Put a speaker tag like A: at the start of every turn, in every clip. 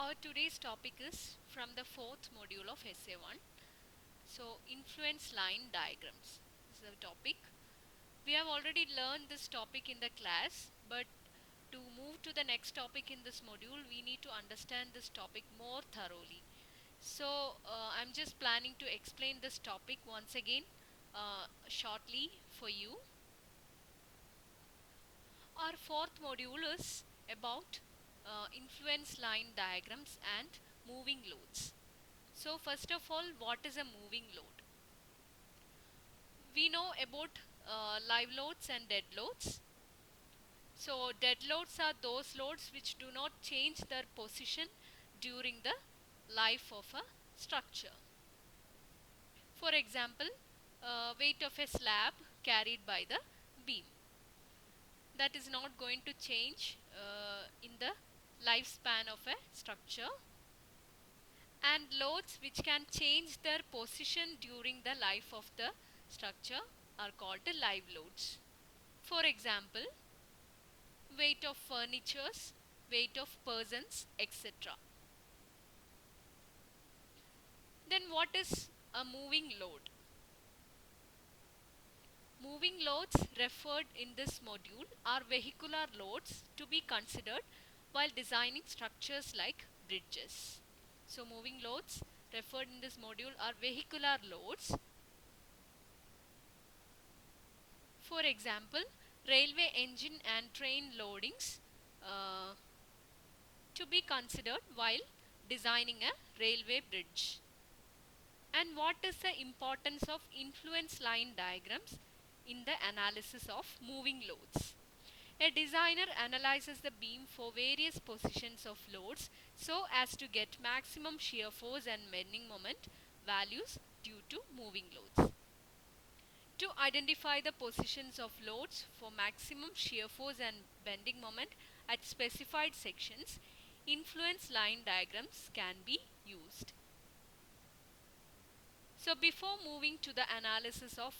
A: Our today's topic is from the fourth module of Essay 1. So, influence line diagrams is the topic. We have already learned this topic in the class, but to move to the next topic in this module, we need to understand this topic more thoroughly. So, I'm just planning to explain this topic once again shortly for you. Our fourth module is about influence line diagrams and moving loads. So first of all, what is a moving load? We know about live loads and dead loads. So dead loads are those loads which do not change their position during the life of a structure. For example, weight of a slab carried by the beam. That is not going to change in the lifespan of a structure. And loads which can change their position during the life of the structure are called live loads. For example, weight of furnitures, weight of persons, etc. Then what is a moving load? Moving loads referred in this module are vehicular loads to be considered while designing structures like bridges. So moving loads referred in this module are vehicular loads. For example, railway engine and train loadings to be considered while designing a railway bridge. And what is the importance of influence line diagrams in the analysis of moving loads? A designer analyzes the beam for various positions of loads so as to get maximum shear force and bending moment values due to moving loads. To identify the positions of loads for maximum shear force and bending moment at specified sections, influence line diagrams can be used. So before moving to the analysis of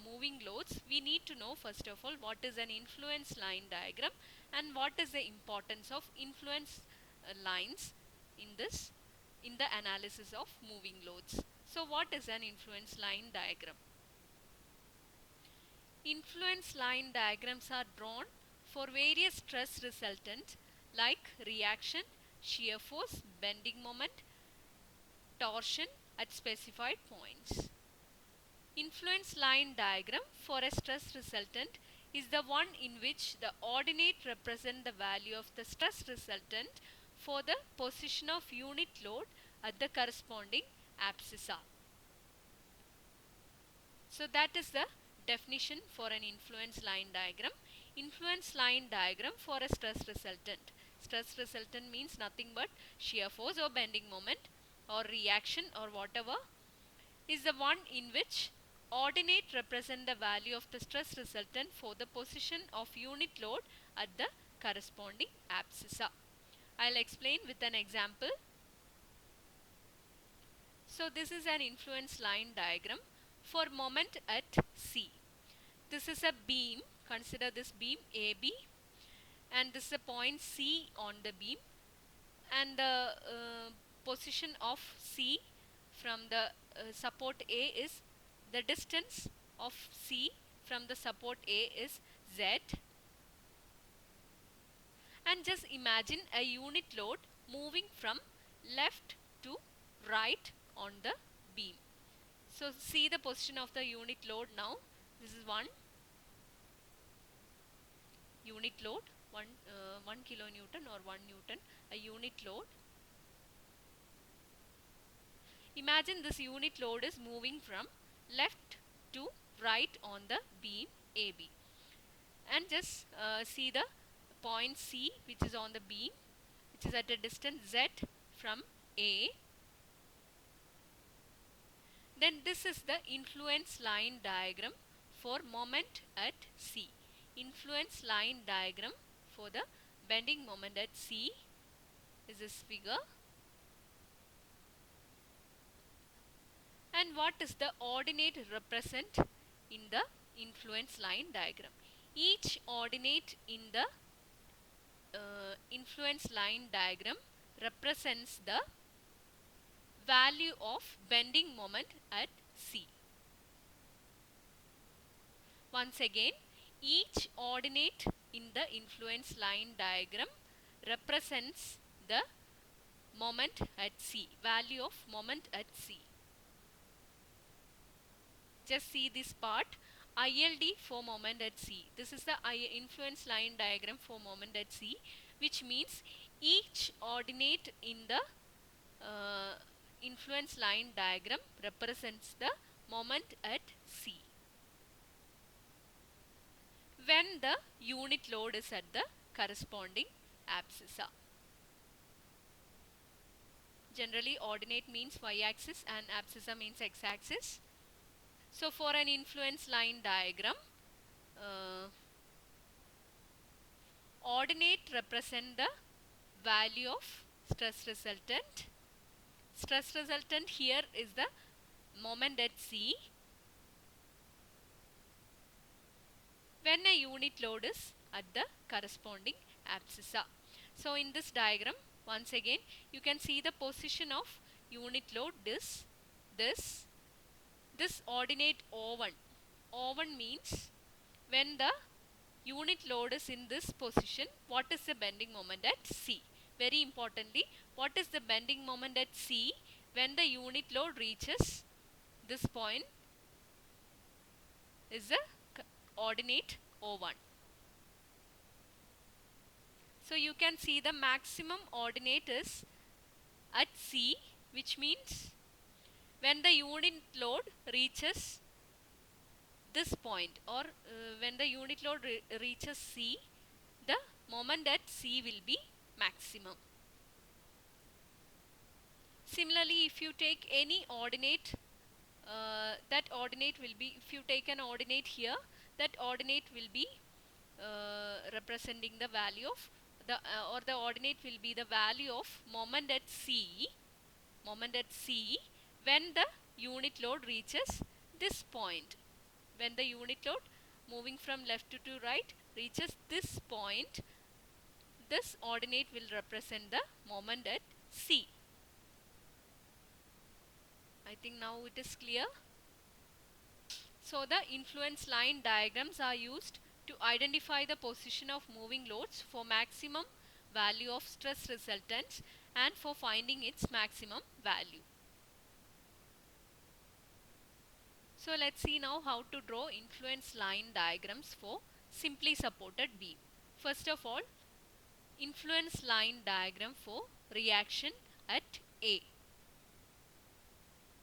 A: moving loads, we need to know first of all what is an influence line diagram and what is the importance of influence lines in the analysis of moving loads. So what is an influence line diagram? Influence line diagrams are drawn for various stress resultant like reaction, shear force, bending moment, torsion at specified points. Influence line diagram for a stress resultant is the one in which the ordinate represent the value of the stress resultant for the position of unit load at the corresponding abscissa. So that is the definition for an influence line diagram. Influence line diagram for a stress resultant. Stress resultant means nothing but shear force or bending moment or reaction or whatever is the one in which ordinate represent the value of the stress resultant for the position of unit load at the corresponding abscissa. I'll explain with an example. So this is an influence line diagram for moment at C. This is a beam, consider this beam AB, and this is a point C on the beam, and the position of C from the support A is, the distance of C from the support A is Z, and just imagine a unit load moving from left to right on the beam. So see the position of the unit load now. This is one unit load, 1 kilonewton or 1 newton, a unit load. Imagine this unit load is moving from left to right on the beam AB, and just see the point C which is on the beam, which is at a distance Z from A. Then this is the influence line diagram for moment at C. Influence line diagram for the bending moment at C is this figure. And what is the ordinate represent in the influence line diagram? Each ordinate in the influence line diagram represents the value of bending moment at C. Once again, each ordinate in the influence line diagram represents the moment at C, value of moment at C. Just see this part, ILD for moment at C. This is the influence line diagram for moment at C, which means each ordinate in the influence line diagram represents the moment at C when the unit load is at the corresponding abscissa. Generally, ordinate means y-axis and abscissa means x-axis. So, for an influence line diagram, ordinate represent the value of stress resultant. Stress resultant here is the moment at C when a unit load is at the corresponding abscissa. So, in this diagram, once again, you can see the position of unit load this ordinate O1. O1 means when the unit load is in this position, what is the bending moment at C? Very importantly, what is the bending moment at C when the unit load reaches this point is the ordinate O1. So, you can see the maximum ordinate is at C, which means when the unit load reaches this point, or when the unit load reaches C, the moment at C will be maximum. Similarly, if you take any ordinate, that ordinate will be, if you take an ordinate here, that ordinate will be representing the value of the or the ordinate will be the value of moment at C when the unit load reaches this point. When the unit load moving from left to right reaches this point, this ordinate will represent the moment at C. I think now it is clear. So, the influence line diagrams are used to identify the position of moving loads for maximum value of stress resultants and for finding its maximum value. So, let's see now how to draw influence line diagrams for simply supported beam. First of all, influence line diagram for reaction at A.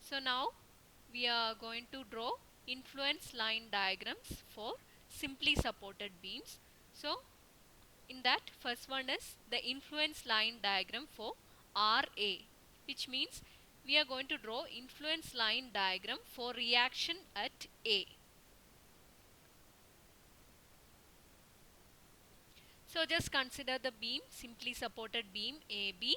A: So, now we are going to draw influence line diagrams for simply supported beams. So, in that, first one is the influence line diagram for RA, which means we are going to draw influence line diagram for reaction at A. So, just consider the beam, simply supported beam AB,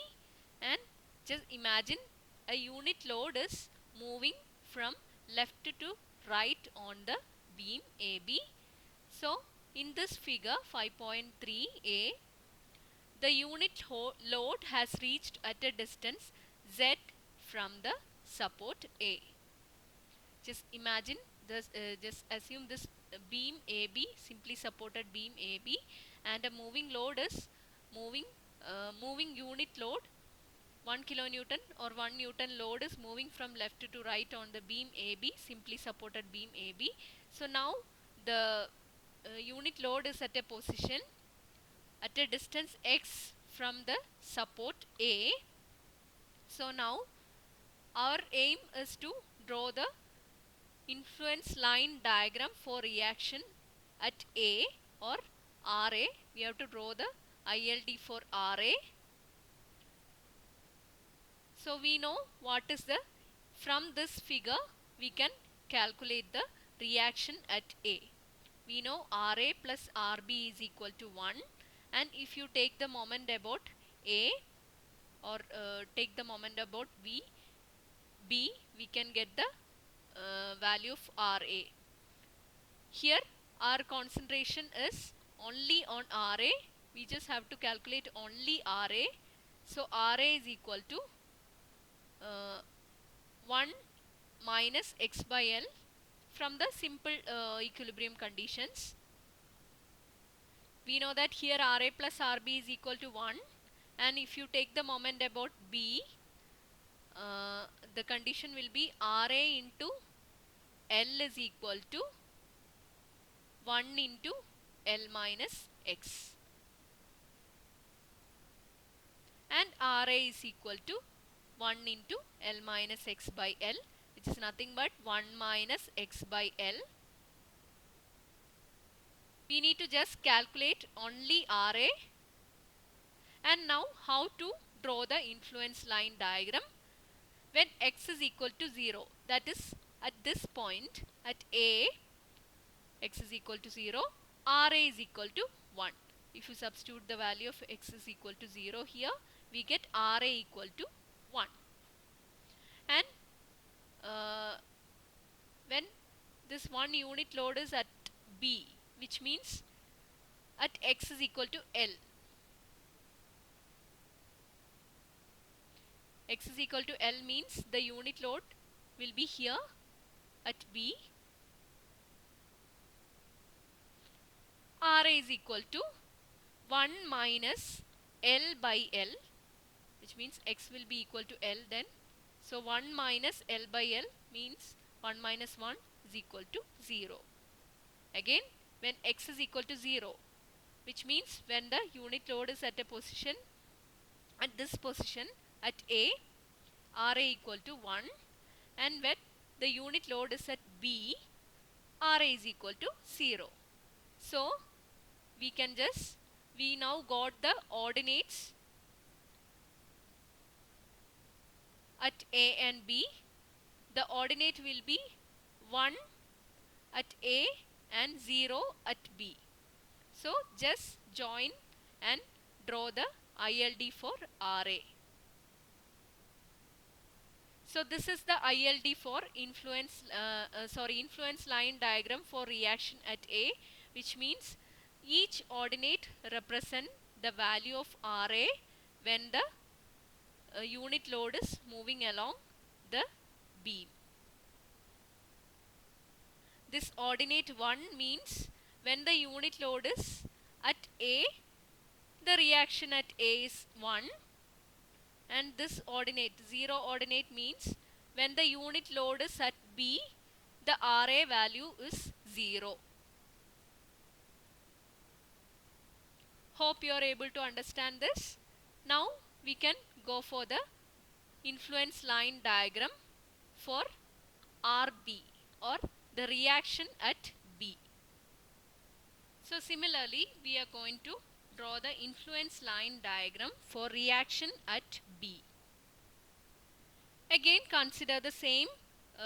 A: and just imagine a unit load is moving from left to right on the beam AB. So, in this figure 5.3a, the unit load has reached at a distance Z from the support A. Just imagine this, just assume this beam AB, simply supported beam AB, and a moving load is moving unit load 1 kilonewton or 1 Newton load is moving from left to right on the beam AB, simply supported beam AB. So, now the unit load is at a position at a distance x from the support A. So, now our aim is to draw the influence line diagram for reaction at A or RA. We have to draw the ILD for RA. So, we know what is the, from this figure we can calculate the reaction at A. We know RA plus RB is equal to 1, and if you take the moment about A or take the moment about B, we can get the value of RA. Here our concentration is only on RA. We just have to calculate only RA. So Ra is equal to 1 minus x by L from the simple equilibrium conditions. We know that here Ra plus Rb is equal to 1, and if you take the moment about B, the condition will be Ra into L is equal to 1 into L minus x, and Ra is equal to 1 into L minus x by L, which is nothing but 1 minus x by L. We need to just calculate only Ra. And now how to draw the influence line diagram when x is equal to 0, that is at this point at A, x is equal to 0, Ra is equal to 1. If you substitute the value of x is equal to 0 here, we get Ra equal to 1. And when this one unit load is at B, which means at x is equal to L, x is equal to L means the unit load will be here at B. Ra is equal to 1 minus L by L, which means x will be equal to L then. So 1 minus L by L means 1 minus 1 is equal to 0. Again, when x is equal to 0, which means when the unit load is at a position, at this position at A, Ra equal to 1, and when the unit load is at B, Ra is equal to 0. So we now got the ordinates at A and B. The ordinate will be 1 at A and 0 at B. So just join and draw the ILD for Ra. So this is the ILD for influence line diagram for reaction at A, which means each ordinate represent the value of Ra when the unit load is moving along the beam. This ordinate 1 means when the unit load is at A, the reaction at A is 1, and this ordinate 0 ordinate means when the unit load is at B, the Ra value is 0. Hope you are able to understand this. Now we can go for the influence line diagram for Rb, or the reaction at B. So similarly, we are going to draw the influence line diagram for reaction at B. Again, consider the same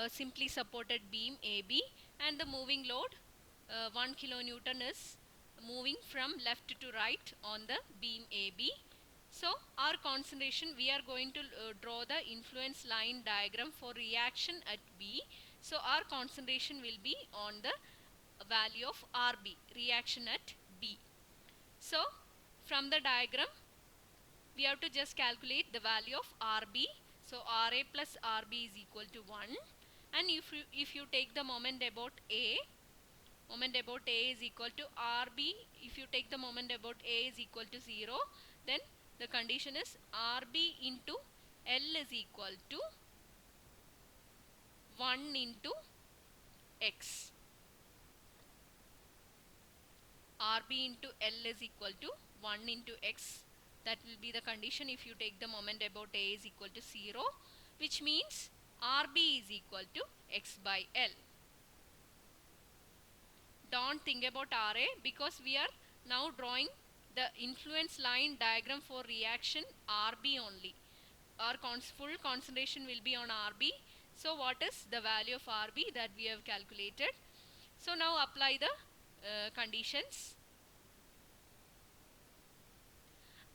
A: simply supported beam AB, and the moving load 1 kilonewton is moving from left to right on the beam AB. So our concentration, we are going to draw the influence line diagram for reaction at B. So our concentration will be on the value of Rb, reaction at B. So from the diagram, we have to just calculate the value of Rb. So Ra plus Rb is equal to 1, and if you take the moment about A is equal to Rb. If you take the moment about A is equal to 0, then the condition is Rb into L is equal to 1 into x. Rb into L is equal to 1 into x. That will be the condition if you take the moment about A is equal to 0, which means Rb is equal to x by L. Don't think about Ra, because we are now drawing the influence line diagram for reaction Rb only. Our full concentration will be on Rb. So what is the value of Rb that we have calculated? So now apply the conditions.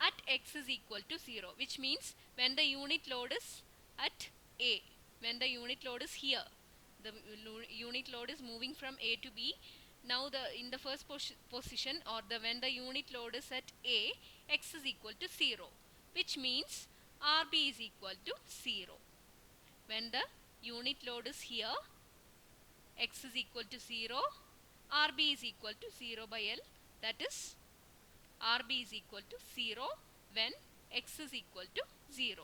A: At x is equal to 0, which means when the unit load is at A, when the unit load is here, the unit load is moving from A to B. Now in the first position, or when the unit load is at A, x is equal to 0. which means RB is equal to 0. When the unit load is here, X is equal to 0, RB is equal to 0 by L. That is, RB is equal to 0 when X is equal to 0.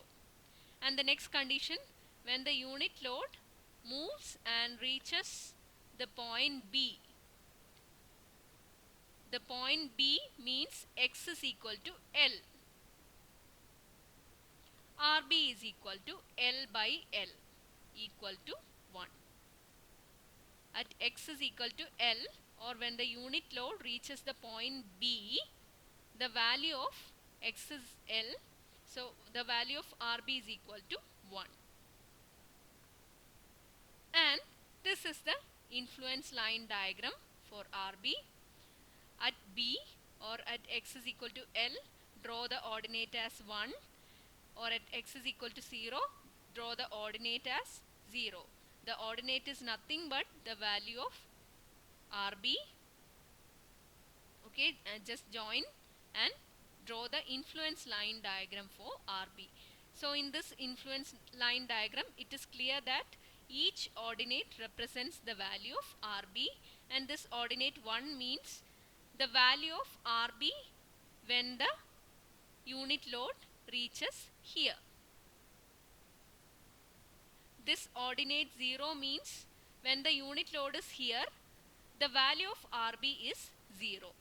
A: And the next condition, when the unit load moves and reaches the point B. The point B means X is equal to L. RB is equal to L by L equal to 1. At X is equal to L, or when the unit load reaches the point B, the value of X is L, so the value of RB is equal to 1. And this is the influence line diagram for RB. At B or at X is equal to L, draw the ordinate as 1, or at X is equal to 0, draw the ordinate as 0. The ordinate is nothing but the value of RB. Okay, and just join and draw the influence line diagram for RB. So in this influence line diagram, it is clear that each ordinate represents the value of RB, and this ordinate 1 means the value of RB when the unit load reaches here. This ordinate 0 means when the unit load is here, the value of RB is 0.